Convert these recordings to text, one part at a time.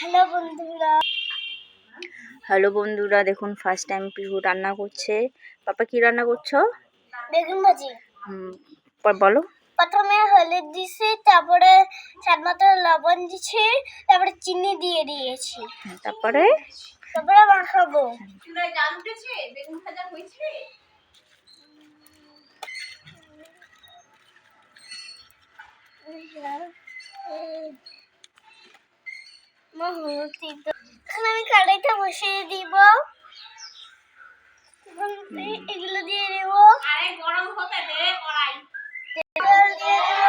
Hello বন্ধুরা, দেখুন first time Pihu রান্না করছে। পাপা কি রান্না করছো? বেগুন ভাজি। বলো। প্রথমে হলুদ দিছি, তারপরে স্বাদ মতো লবণ দিছি, তারপরে চিনি দিয়ে দিয়েছি। তারপরে মাখাবো। চুলায় জাল উঠেছে, বেগুন ভাজা হয়েছে। আমি কড়াইটা বসিয়ে দিব, এগুলো দিয়ে দেব। আরে গরম হতে দে কড়াই। তেল দিয়ে দেব।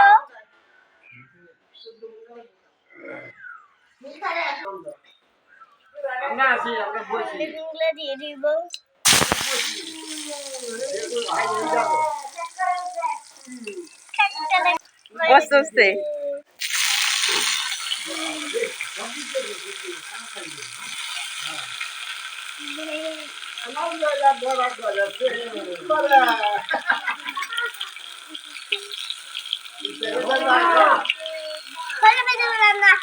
বেগুনগুলো দিয়ে দিব। আস্তে আস্তে রান্না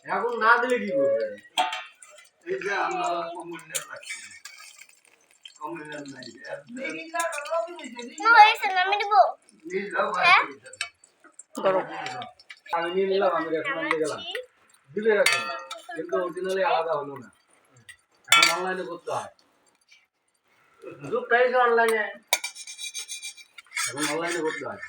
এখন না দিলে কি করবে? এই যে আমরা কমুনিয়ার রাখছি, কমুনিয়ার নাই আমি দিব। আমি নিয়ে নিলাম, আমি রেশন আনতে গেলাম, দিবে রেশন, কিন্তু অরিজিনালি আলাদা হলো না। এখন অনলাইনে করতে হয়, যুগ পেয়েছে অনলাইনে, এখন অনলাইনে করতে হয়।